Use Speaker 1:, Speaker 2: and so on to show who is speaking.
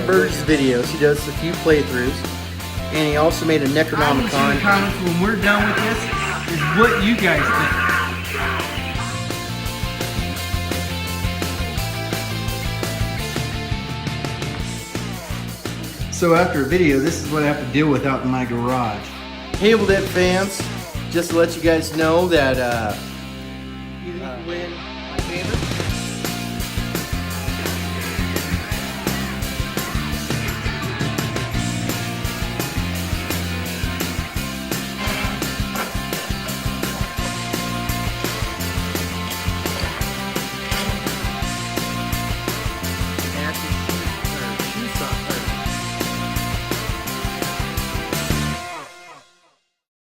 Speaker 1: Burgess videos. He does a few playthroughs, and he also made a Necronomicon.
Speaker 2: I will see in the comments when we're done with this is what you guys think. So after a video, this is what I have to deal with out in my garage.
Speaker 1: Hey, Evil Dead fans, just to let you guys know that you can win my favorite.